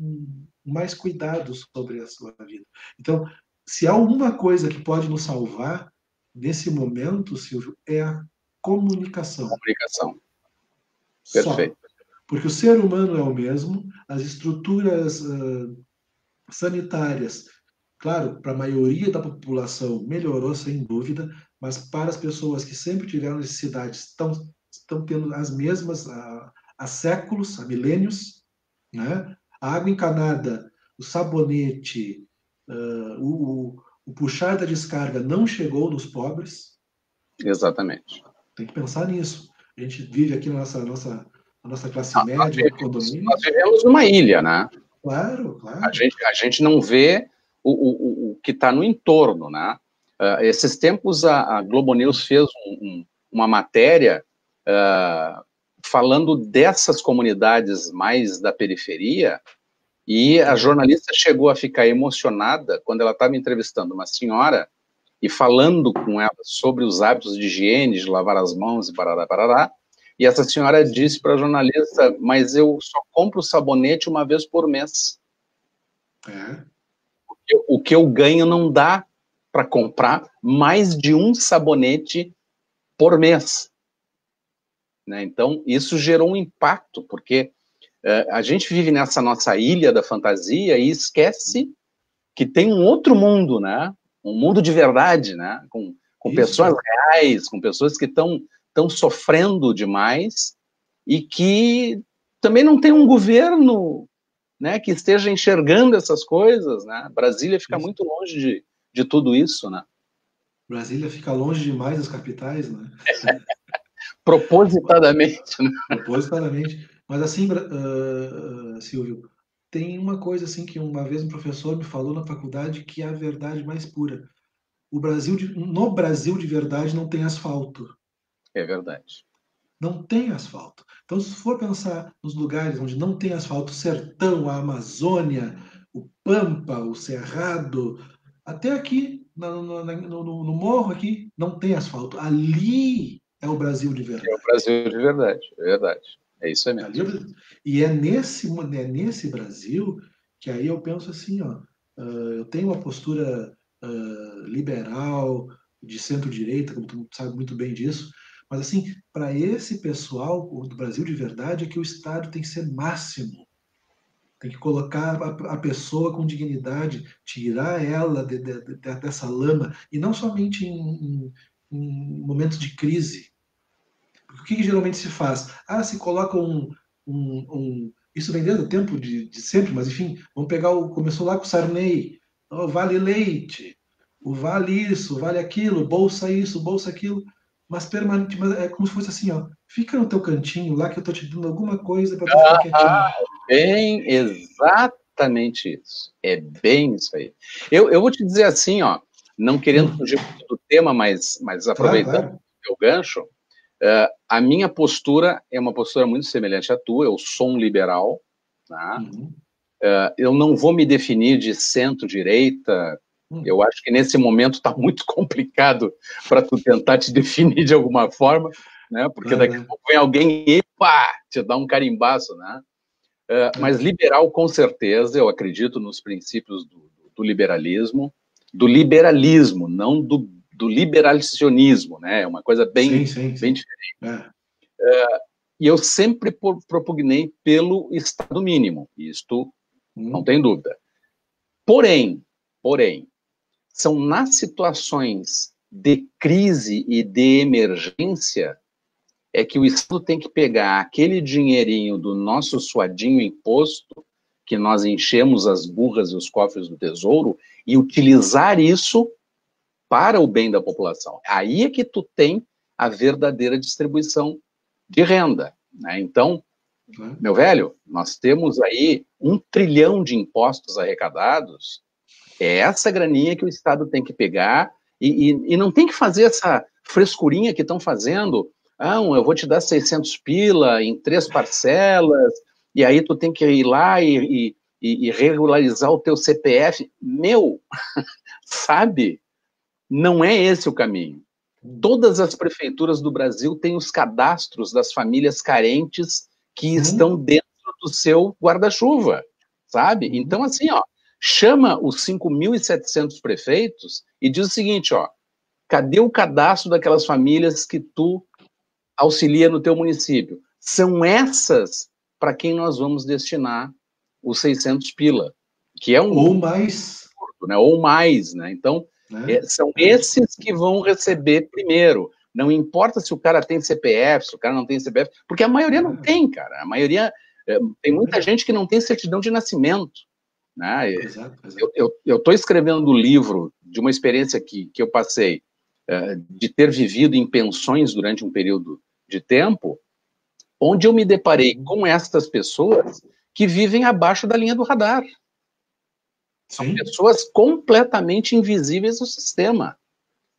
mais cuidado sobre a sua vida. Então, se há alguma coisa que pode nos salvar nesse momento, Silvio, é a comunicação. Comunicação. Só. Perfeito. Porque o ser humano é o mesmo, as estruturas sanitárias, claro, para a maioria da população melhorou sem dúvida, mas para as pessoas que sempre tiveram necessidades estão tendo as mesmas há séculos, há milênios, né? A água encanada, o sabonete, o puxar da descarga não chegou nos pobres. Exatamente. Tem que pensar nisso. A gente vive aqui na nossa classe Não, média, em nós condomínios. vivemos numa ilha, né? Claro, A claro. gente, a gente não vê o que está no entorno, né? Esses tempos a Globo News fez uma matéria falando dessas comunidades mais da periferia, e a jornalista chegou a ficar emocionada quando ela estava entrevistando uma senhora e falando com ela sobre os hábitos de higiene, de lavar as mãos e parará, parará. E essa senhora disse para a jornalista, mas eu só compro sabonete uma vez por mês. É. O que eu ganho não dá para comprar mais de um sabonete por mês. Né? Então, isso gerou um impacto, porque a gente vive nessa nossa ilha da fantasia e esquece que tem um outro mundo, né? Um mundo de verdade, né? Com pessoas Isso. reais, com pessoas que estão sofrendo demais e que também não tem um governo, né, que esteja enxergando essas coisas, né? Brasília fica Isso. muito longe de tudo isso, né? Brasília fica longe demais das capitais, né? Propositadamente, né? Propositadamente. Mas assim, Silvio, tem uma coisa assim que uma vez um professor me falou na faculdade que é a verdade mais pura. No Brasil de verdade não tem asfalto. É verdade. Não tem asfalto. Então, se for pensar nos lugares onde não tem asfalto, o sertão, a Amazônia, o Pampa, o Cerrado, até aqui no morro aqui não tem asfalto. Ali é o Brasil de É o verdade. Brasil de verdade, é verdade. É isso aí Ali mesmo. e é nesse Brasil que aí eu penso assim, ó, eu tenho uma postura liberal, de centro-direita, como tu sabe muito bem disso, mas assim, para esse pessoal o do Brasil de verdade é que o Estado tem que ser máximo, tem que colocar a pessoa com dignidade, tirar ela dessa lama, e não somente em momentos de crise. O que geralmente se faz? Se coloca isso vem desde o tempo de sempre, mas enfim, vamos pegar começou lá com o Sarney, o vale leite, o vale isso, o vale aquilo, bolsa isso, bolsa aquilo, mas permanente, mas é como se fosse assim, ó, fica no teu cantinho lá que eu tô te dando alguma coisa para tu ficar quietinho. Bem, exatamente isso. É bem isso aí. Eu vou te dizer assim, ó, não querendo Hum, fugir muito do tema, mas claro, aproveitando claro. o teu gancho, a minha postura é uma postura muito semelhante à tua. Eu sou um liberal, tá? Uhum, Eu não vou me definir de centro-direita. hum, Eu acho que nesse momento está muito complicado para tu tentar te definir de alguma forma, né? Porque claro, daqui a claro. pouco vem alguém e pá, te dá um carimbaço, né? Mas liberal, com certeza, eu acredito nos princípios do liberalismo, não do liberalicionismo, né? É uma coisa Sim, bem, sim, bem sim. diferente. É. E eu sempre propugnei pelo Estado mínimo, isto não Hum, tem dúvida. Porém, são nas situações de crise e de emergência é que o Estado tem que pegar aquele dinheirinho do nosso suadinho imposto, que nós enchemos as burras e os cofres do tesouro, e utilizar isso para o bem da população. Aí é que tu tem a verdadeira distribuição de renda. Né? Então, Meu velho, nós temos aí 1 trilhão de impostos arrecadados. É essa graninha que o Estado tem que pegar e não tem que fazer essa frescurinha que estão fazendo. Ah, eu vou te dar 600 pila em 3 parcelas, e aí tu tem que ir lá e regularizar o teu CPF. Meu, sabe? Não é esse o caminho. Todas as prefeituras do Brasil têm os cadastros das famílias carentes que estão dentro do seu guarda-chuva, sabe? Então, assim, ó, chama os 5.700 prefeitos e diz o seguinte, ó, cadê o cadastro daquelas famílias que tu auxilia no teu município? São essas para quem nós vamos destinar os 600 pila, que é um... Ou mais. Né? Ou mais, né? Então, são esses que vão receber primeiro. Não importa se o cara tem CPF, se o cara não tem CPF, porque a maioria não tem, cara. A maioria... tem muita gente que não tem certidão de nascimento. Né? Exato. Eu estou escrevendo um livro de uma experiência que eu passei, de ter vivido em pensões durante um período de tempo, onde eu me deparei com estas pessoas que vivem abaixo da linha do radar. São pessoas completamente invisíveis no sistema.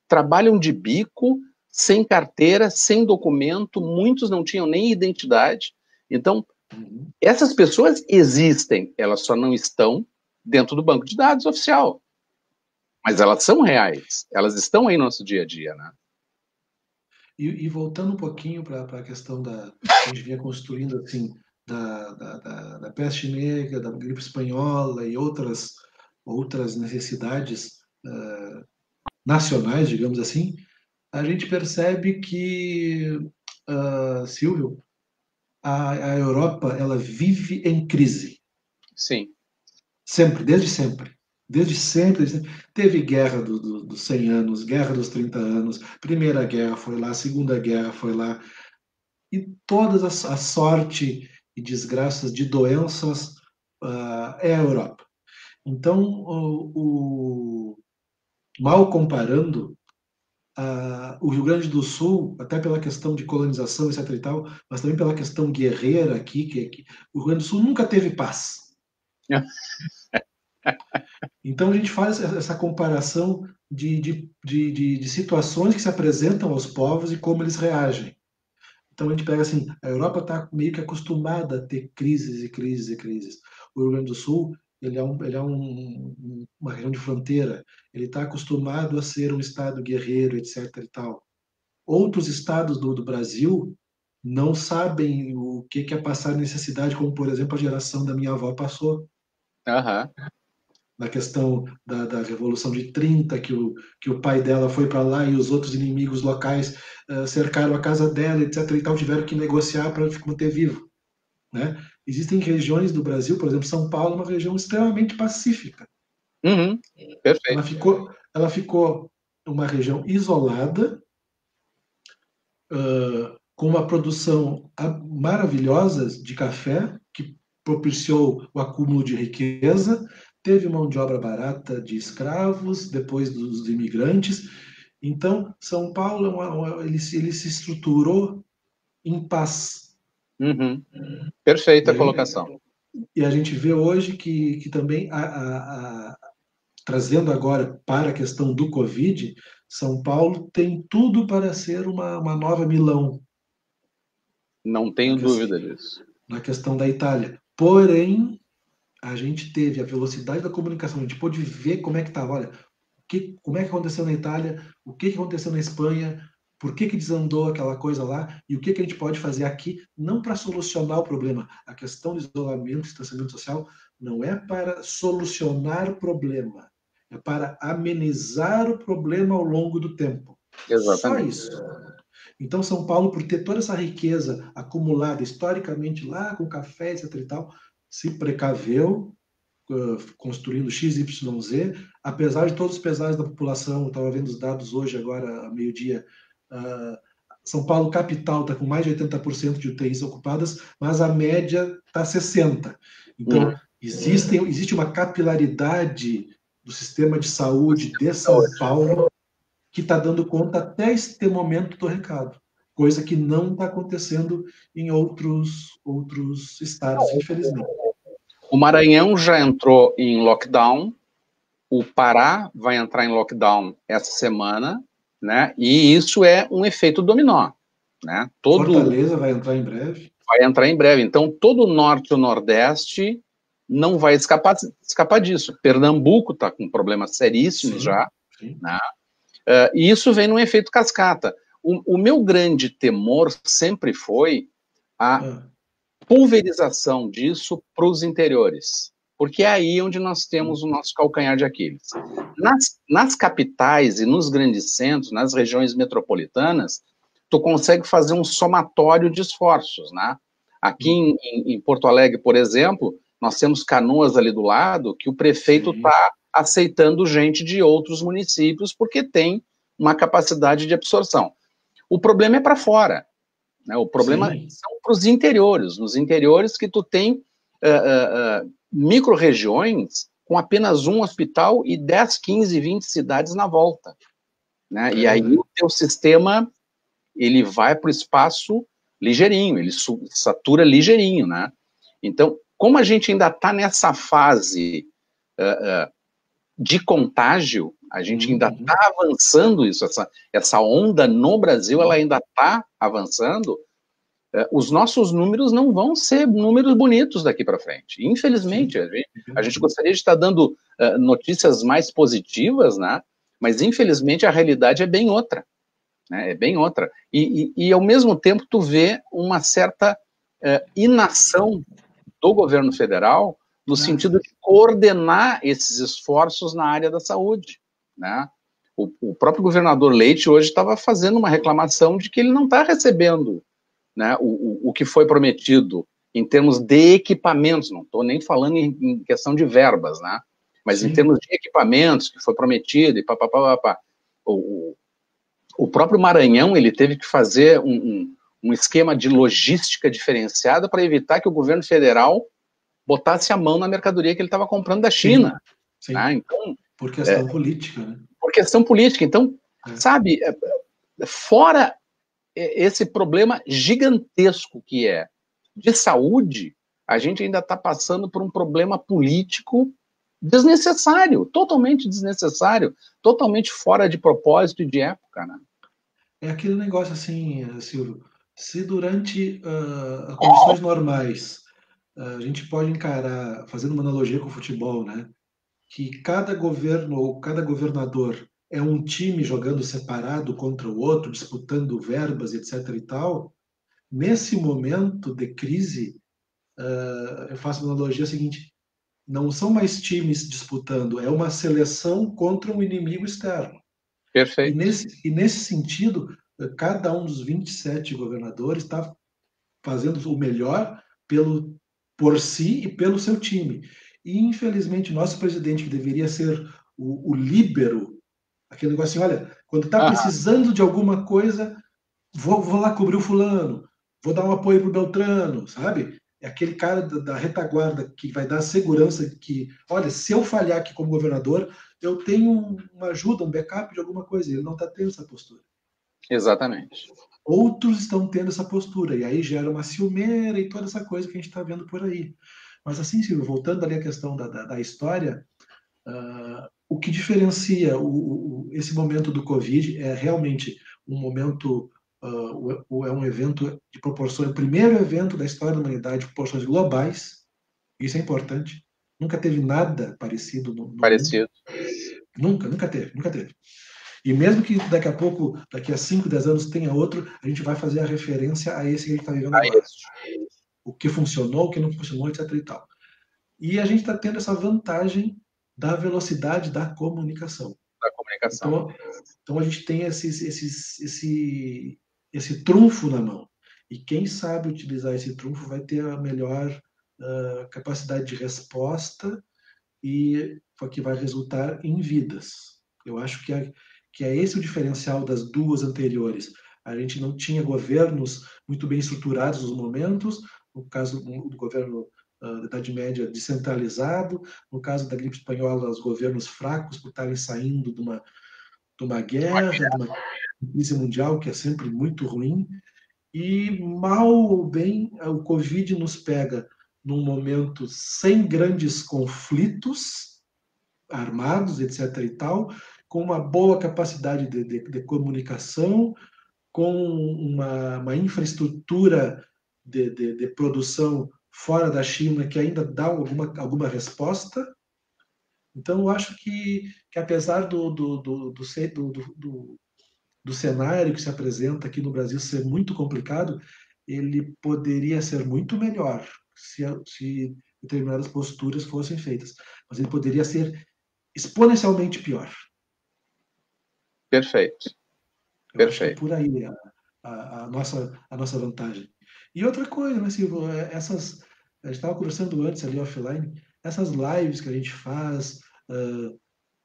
Trabalham de bico, sem carteira, sem documento, muitos não tinham nem identidade. Então, essas pessoas existem, elas só não estão dentro do banco de dados oficial. Mas elas são reais, elas estão aí no nosso dia a dia, né? E voltando um pouquinho para a questão que a gente vinha construindo, assim, da peste negra, da gripe espanhola e outras necessidades nacionais, digamos assim, a gente percebe que, Silvio, a Europa, ela vive em crise. Sim. Sempre, desde sempre. Desde sempre. Teve guerra dos 100 anos, guerra dos 30 anos, Primeira Guerra foi lá, Segunda Guerra foi lá, e todas a sorte e desgraças de doenças é a Europa. Então, mal comparando, o Rio Grande do Sul, até pela questão de colonização, etc. e tal, mas também pela questão guerreira aqui, que o Rio Grande do Sul nunca teve paz. Então a gente faz essa comparação de situações que se apresentam aos povos e como eles reagem. Então a gente pega assim, a Europa está meio que acostumada a ter crises e crises e crises. O Rio Grande do Sul, ele é uma região de fronteira, ele está acostumado a ser um estado guerreiro, etc. e tal. Outros estados do Brasil não sabem o que é passar necessidade, como por exemplo a geração da minha avó passou. Na questão da Revolução de 30, que o pai dela foi para lá e os outros inimigos locais cercaram a casa dela, etc. e tal, tiveram que negociar para manter vivo. Né? Existem regiões do Brasil, por exemplo, São Paulo é uma região extremamente pacífica. Perfeito. Ela ficou uma região isolada, com uma produção maravilhosa de café, que propiciou o acúmulo de riqueza, teve mão de obra barata de escravos, depois dos imigrantes. Então, São Paulo ele se estruturou em paz. Perfeita colocação. E a gente vê hoje que também, trazendo agora para a questão do Covid, São Paulo tem tudo para ser uma nova Milão. Não tenho dúvida disso. Na questão da Itália. Porém, a gente teve a velocidade da comunicação, a gente pôde ver como é que estava, olha, como é que aconteceu na Itália, o que aconteceu na Espanha, por que desandou aquela coisa lá, e o que a gente pode fazer aqui, não para solucionar o problema. A questão do isolamento, distanciamento social, não é para solucionar o problema, é para amenizar o problema ao longo do tempo. Exatamente. Só isso. Então, São Paulo, por ter toda essa riqueza acumulada historicamente lá com café, etc. e tal, se precaveu, construindo XYZ, apesar de todos os pesares da população. Eu estava vendo os dados hoje, agora, a meio-dia. São Paulo, capital, está com mais de 80% de UTIs ocupadas, mas a média está 60%. Então, existe uma capilaridade do sistema de saúde de São Paulo que está dando conta até este momento do recado. coisa que não está acontecendo em outros estados, infelizmente. O Maranhão já entrou em lockdown, o Pará vai entrar em lockdown essa semana, né? E isso é um efeito dominó, né? Fortaleza vai entrar em breve. Vai entrar em breve. Então, todo o norte e o nordeste não vai escapar disso. Pernambuco está com problemas seríssimos já, né? E isso vem num efeito cascata. O meu grande temor sempre foi a pulverização disso para os interiores, porque é aí onde nós temos o nosso calcanhar de Aquiles. Nas capitais e nos grandes centros, nas regiões metropolitanas, tu consegue fazer um somatório de esforços, né? Aqui em Porto Alegre, por exemplo, nós temos Canoas ali do lado, que o prefeito está aceitando gente de outros municípios, porque tem uma capacidade de absorção. O problema é para fora, né? O problema são para os interiores, nos interiores que tu tem micro-regiões com apenas um hospital e 10, 15, 20 cidades na volta, né? E aí o teu sistema, ele vai para o espaço ligeirinho, ele satura ligeirinho, né? Então, como a gente ainda está nessa fase de contágio, a gente ainda está avançando isso, essa onda no Brasil, ela ainda está avançando, os nossos números não vão ser números bonitos daqui para frente. Infelizmente, a gente gostaria de estar dando notícias mais positivas, né? Mas infelizmente a realidade é bem outra, né? É bem outra. E ao mesmo tempo tu vê uma certa inação do governo federal no sentido de coordenar esses esforços na área da saúde, né? O próprio governador Leite hoje estava fazendo uma reclamação de que ele não está recebendo, né, o que foi prometido em termos de equipamentos, não estou nem falando em questão de verbas, né? Mas em termos de equipamentos que foi prometido e papapá. O próprio Maranhão, ele teve que fazer um esquema de logística diferenciada para evitar que o governo federal botasse a mão na mercadoria que ele estava comprando da China. Né? Então, por questão política, né? Por questão política. Então, sabe, fora esse problema gigantesco que é de saúde, a gente ainda está passando por um problema político desnecessário, totalmente desnecessário, totalmente fora de propósito e de época, né? É aquele negócio assim, Silvio, se durante as condições normais a gente pode encarar, fazendo uma analogia com o futebol, né, que cada governo ou cada governador é um time jogando separado contra o outro, disputando verbas, etc. e tal, nesse momento de crise, eu faço uma analogia seguinte: não são mais times disputando, é uma seleção contra um inimigo externo. Perfeito. E nesse sentido, cada um dos 27 governadores está fazendo o melhor por si e pelo seu time. E, infelizmente, nosso presidente, que deveria ser o líbero, aquele negócio assim, olha, quando está precisando de alguma coisa, vou lá cobrir o fulano, vou dar um apoio para o Beltrano, sabe? É aquele cara da retaguarda que vai dar segurança que, olha, se eu falhar aqui como governador, eu tenho uma ajuda, um backup de alguma coisa. Ele não está tendo essa postura. Exatamente. Outros estão tendo essa postura, e aí gera uma ciumeira e toda essa coisa que a gente está vendo por aí. Mas assim, Silvio, voltando ali à questão da história, o que diferencia esse momento do Covid é realmente um momento, é um evento de proporções, o primeiro evento da história da humanidade de proporções globais, isso é importante, nunca teve nada parecido no Parecido. Mundo. Nunca teve. E mesmo que daqui a pouco, daqui a 5, 10 anos tenha outro, a gente vai fazer a referência a esse que a gente está vivendo agora. O que funcionou, o que não funcionou, etc. e tal. E a gente está tendo essa vantagem da velocidade da comunicação. Então a gente tem esse trunfo na mão. E quem sabe utilizar esse trunfo vai ter a melhor capacidade de resposta e que vai resultar em vidas. Eu acho que é esse o diferencial das duas anteriores. A gente não tinha governos muito bem estruturados nos momentos, no caso do governo da Idade Média descentralizado, no caso da gripe espanhola, os governos fracos por estarem saindo de uma guerra, de uma crise mundial, que é sempre muito ruim. E mal ou bem, o Covid nos pega num momento sem grandes conflitos armados, etc. e tal, com uma boa capacidade de comunicação, com uma infraestrutura de produção fora da China que ainda dá alguma resposta. Então, eu acho que apesar do cenário que se apresenta aqui no Brasil ser muito complicado, ele poderia ser muito melhor se determinadas posturas fossem feitas. Mas ele poderia ser exponencialmente pior. Perfeito. Eu acho que é Perfeito. por aí a nossa vantagem. E outra coisa, né, Silvio, a gente estava conversando antes ali offline, essas lives que a gente faz,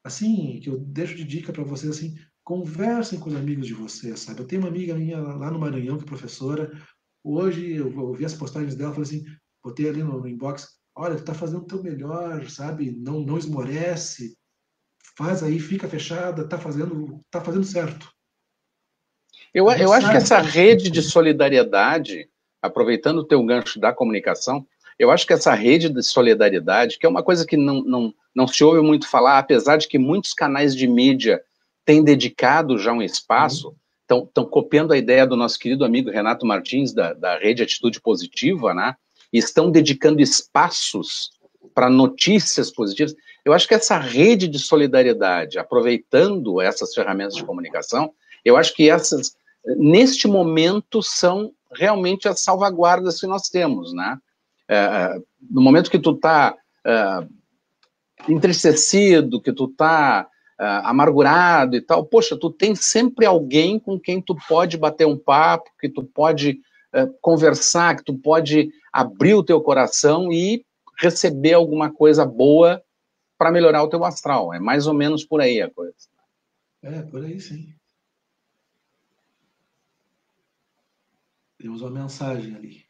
assim, que eu deixo de dica para vocês, assim, conversem com os amigos de vocês, sabe? Eu tenho uma amiga minha lá no Maranhão, que é professora, hoje eu vi as postagens dela, falei assim, botei ali no inbox, olha, tu tá fazendo o teu melhor, sabe? Não esmorece, faz aí, fica fechada, tá fazendo certo. A gente Eu acho que sabe essa que rede de solidariedade, aproveitando o teu gancho da comunicação, eu acho que essa rede de solidariedade, que é uma coisa que não se ouve muito falar, apesar de que muitos canais de mídia têm dedicado já um espaço, estão copiando a ideia do nosso querido amigo Renato Martins, da Rede Atitude Positiva, né? E estão dedicando espaços para notícias positivas. Eu acho que essa rede de solidariedade, aproveitando essas ferramentas de comunicação, eu acho que essas, neste momento, são realmente as salvaguardas que nós temos, né? No momento que tu está entristecido, que tu está amargurado e tal, poxa, tu tem sempre alguém com quem tu pode bater um papo, que tu pode conversar, que tu pode abrir o teu coração e receber alguma coisa boa para melhorar o teu astral. É mais ou menos por aí a coisa. é, por aí sim. Temos uma mensagem ali.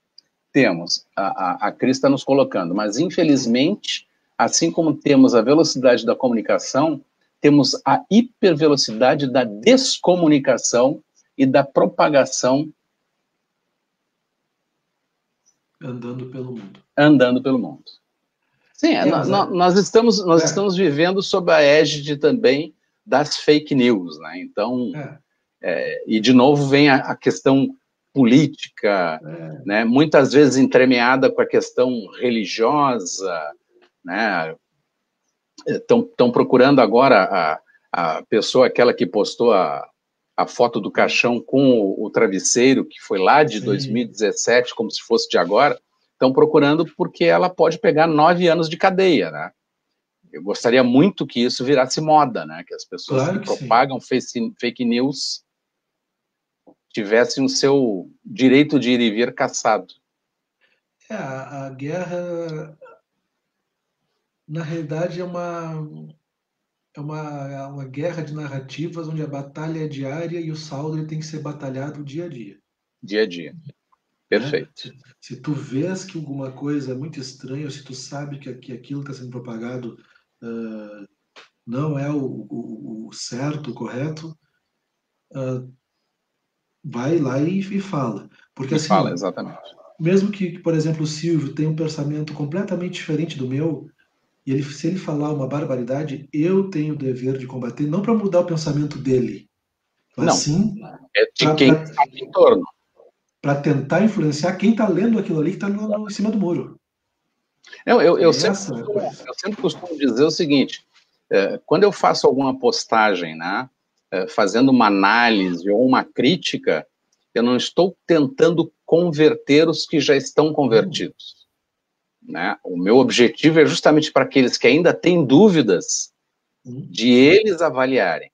Temos. A Cris está nos colocando, mas infelizmente, assim como temos a velocidade da comunicação, temos a hipervelocidade da descomunicação e da propagação Andando pelo mundo. andando pelo mundo. Sim, nós estamos vivendo sob a égide também das fake news, né? Então, e de novo vem a questão política, né? Muitas vezes entremeada com a questão religiosa, né? Estão procurando agora a pessoa, aquela que postou a foto do caixão com o travesseiro, que foi lá de 2017, como se fosse de agora, estão procurando porque ela pode pegar 9 anos de cadeia, né? Eu gostaria muito que isso virasse moda, né? Que as pessoas que propagam fake news tivessem o seu direito de ir e vir cassado. A guerra, na realidade, é uma guerra de narrativas onde a batalha é diária e o saldo ele tem que ser batalhado dia a dia. Dia a dia. Perfeito. Né? Se tu vês que alguma coisa é muito estranha, ou se tu sabe que aquilo está sendo propagado não é o certo, o correto, vai lá e fala. Porque assim, fala, exatamente. Mesmo que, por exemplo, o Silvio tenha um pensamento completamente diferente do meu, e se ele falar uma barbaridade, eu tenho o dever de combater, não para mudar o pensamento dele, mas não, sim é de quem está em torno. Para tentar influenciar quem está lendo aquilo ali que está em cima do muro. Eu sempre costumo dizer o seguinte, quando eu faço alguma postagem, né, fazendo uma análise ou uma crítica, eu não estou tentando converter os que já estão convertidos. Né? O meu objetivo é justamente para aqueles que ainda têm dúvidas, de eles avaliarem.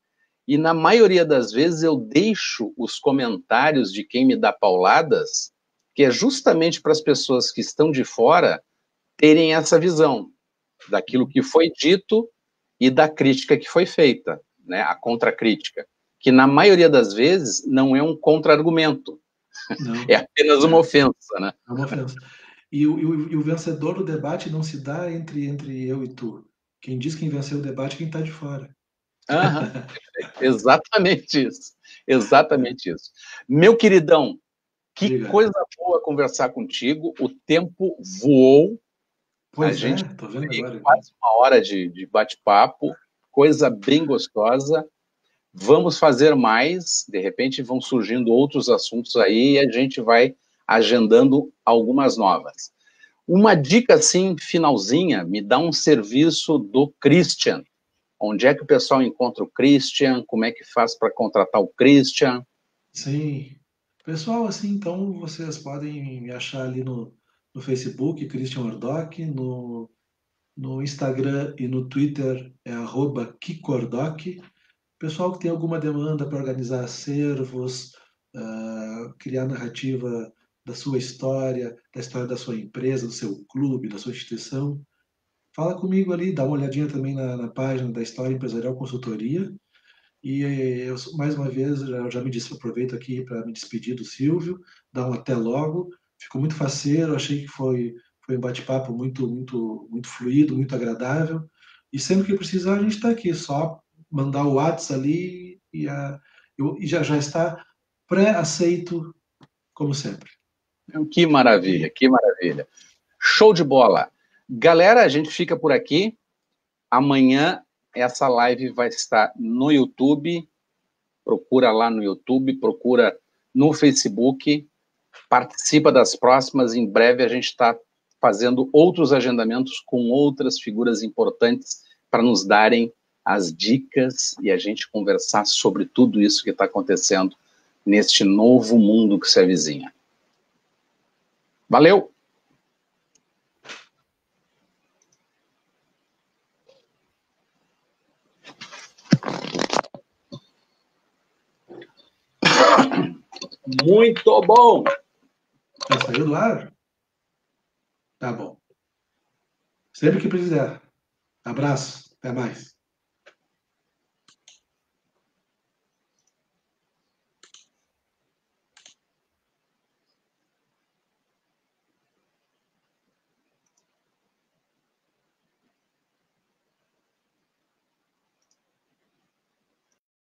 E na maioria das vezes eu deixo os comentários de quem me dá pauladas, que é justamente para as pessoas que estão de fora terem essa visão daquilo que foi dito e da crítica que foi feita, né? A contracrítica, que na maioria das vezes não é um contra-argumento, é apenas uma ofensa, né? É uma ofensa. E o vencedor do debate não se dá entre eu e tu. Quem diz quem venceu o debate é quem está de fora. Exatamente isso. Exatamente isso. Meu queridão, Que Obrigado. coisa boa conversar contigo. O tempo voou. Pois a gente tô vendo agora. quase uma hora de bate-papo, coisa bem gostosa. Vamos fazer mais, de repente vão surgindo outros assuntos aí e a gente vai agendando algumas novas. Uma dica assim, finalzinha, me dá um serviço do Christian. Onde é que o pessoal encontra o Christian? Como é que faz para contratar o Christian? Sim. Pessoal, assim, então vocês podem me achar ali no Facebook, Christian Ordoc, no Instagram e no Twitter é @kikordoc. Pessoal que tem alguma demanda para organizar acervos, criar narrativa da sua história, da história da sua empresa, do seu clube, da sua instituição, fala comigo ali, dá uma olhadinha também na página da História Empresarial Consultoria. E eu, mais uma vez, já me disse, aproveito aqui para me despedir do Silvio, dar um até logo. Ficou muito faceiro, achei que foi um bate-papo muito fluido, muito agradável. E sempre que precisar, a gente está aqui, só mandar o WhatsApp ali e já está pré-aceito, como sempre. Que maravilha, que maravilha. Show de bola. Galera, a gente fica por aqui. Amanhã essa live vai estar no YouTube. Procura lá no YouTube, procura no Facebook. Participa das próximas. Em breve a gente está fazendo outros agendamentos com outras figuras importantes para nos darem as dicas e a gente conversar sobre tudo isso que está acontecendo neste novo mundo que se avizinha. Valeu! Muito bom! Já saiu do ar? Tá bom. Sempre que precisar. Abraço. Até mais.